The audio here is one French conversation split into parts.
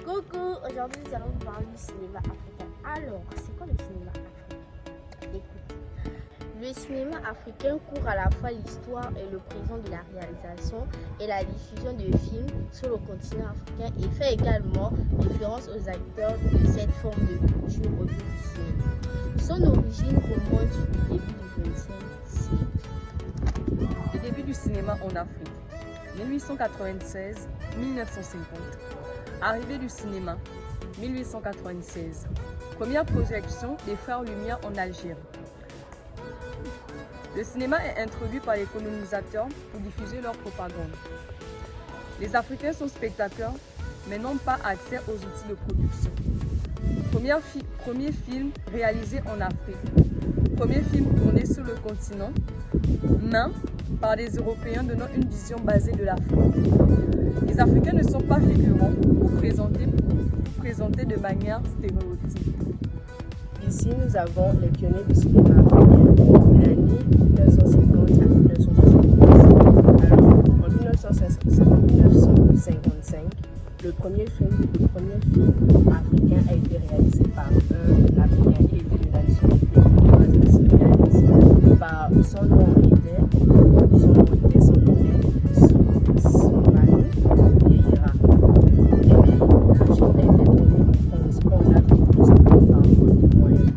Coucou, aujourd'hui nous allons vous parler du cinéma africain. Alors, c'est quoi le cinéma africain? Écoute, le cinéma africain couvre à la fois l'histoire et le présent de la réalisation et la diffusion de films sur le continent africain et fait également référence aux acteurs de cette forme de culture au début du cinéma. Son origine remonte au début du XXe siècle. Le début du cinéma en Afrique, 1896-1950. Arrivée du cinéma, 1896. Première projection des Frères Lumière en Algérie. Le cinéma est introduit par les colonisateurs pour diffuser leur propagande. Les Africains sont spectateurs, mais n'ont pas accès aux outils de production. Premier film réalisé en Afrique. Premier film tourné sur le continent, mais par des Européens donnant une vision basée de l'Afrique. Les Africains ne sont pas figurants ou présentés de manière stéréotype. Ici, nous avons les pionniers du cinéma africain, l'année 1950 à 1970. Alors, en 1955, le premier film africain a été réalisé par un Africain. Il était de la nationalité sénégalaise. Par son nom était Soumaïla Yahira. Le film a été tourné en France, en Afrique, tout simplement par faute de moyens.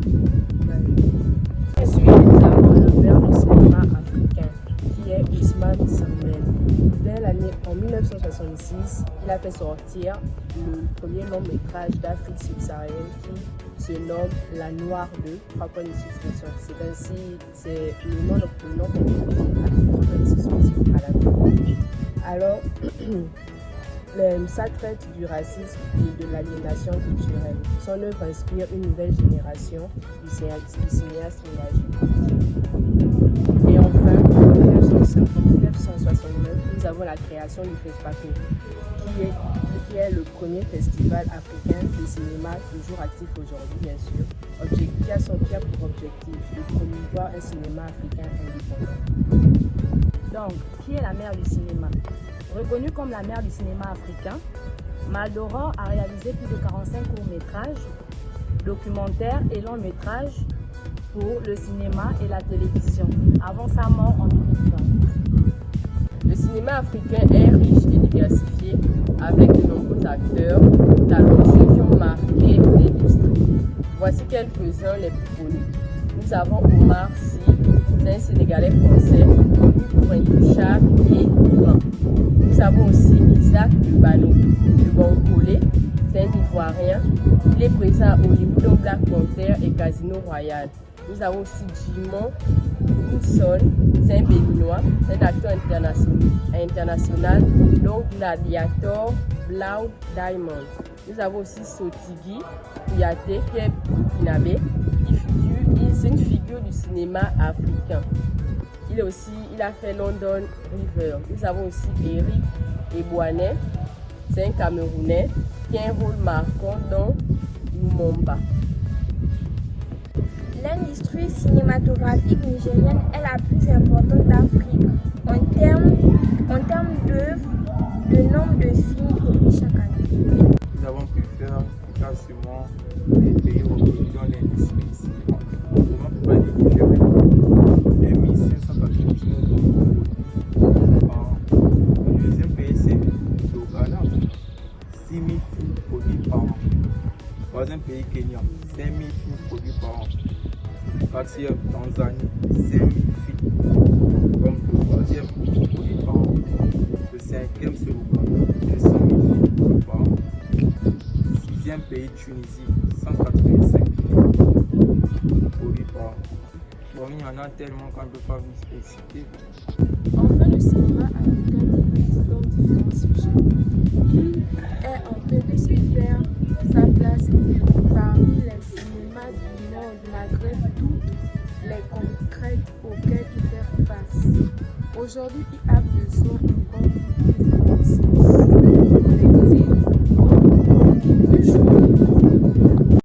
Ensuite, nous avons le père du cinéma africain, qui est Ousmane Sembène. Dès l'année en 1966, il a fait sortir le premier long métrage d'Afrique subsaharienne qui se nomme La Noire 2, 3 points de suspension. C'est le nom complet du film avec 3 points de suspension à la fin. Alors, ça traite du racisme et de l'aliénation culturelle. Son œuvre inspire une nouvelle génération du cinéaste engagé. Et enfin, en 1969, nous avons la création du FESPACO, qui est le premier festival africain de cinéma toujours actif aujourd'hui, bien sûr, qui a pour objectif de promouvoir un cinéma africain indépendant. Donc, qui est la mère du cinéma? Reconnue comme la mère du cinéma africain, Maldoror a réalisé plus de 45 courts-métrages, documentaires et longs-métrages pour le cinéma et la télévision, avant sa mort en 2020. Le cinéma africain est riche et diversifié, avec de nombreux acteurs talentueux qui ont marqué l'industrie. Voici quelques-uns les plus connus. Nous avons Omar Sy, c'est un Sénégalais français, connu pour Intouchable et Blanc. Nous avons aussi Isaac Lubano, le Bangolais, c'est un Ivoirien. Il est présent à Hollywood dans Black Panther et Casino Royale. Nous avons aussi Jimon Woodson, c'est un Béninois, c'est un acteur international, donc Gladiator, Blood Diamond. Nous avons aussi Sotigui Kouyaté, qui est burkinabé. C'est une figure du cinéma africain. Il a fait London River. Nous avons aussi Eric Ebouanet, c'est un Camerounais qui a un rôle marquant dans Lumumba. L'industrie cinématographique nigérienne est la plus importante d'Afrique en termes d'œuvres, de nombre de films produits chaque année. Nous avons pu faire un classement des pays reconnus dans l'industrie cinématographique. Comment peut pas dire Nigeria? 1599 films par an. Le deuxième pays, c'est le Ghana, 6 000 films produits par an. Troisième pays, Kenya, 5 000 films produits par an. Quatrième, Tanzanie, 5 000 films. Comme le troisième produit par an. Le cinquième, c'est l'Ouganda, 200 000 films produits par an. Sixième pays, Tunisie, 185 films produits par an. Bon, il y en a tellement qu'on ne peut pas vous citer. Enfin, le cinéma africain existe dans différents sujets. Il est en train de se faire sa place parmi les cinémas du monde, malgré toutes les contraintes auxquelles il fait face. Aujourd'hui, il a besoin encore plus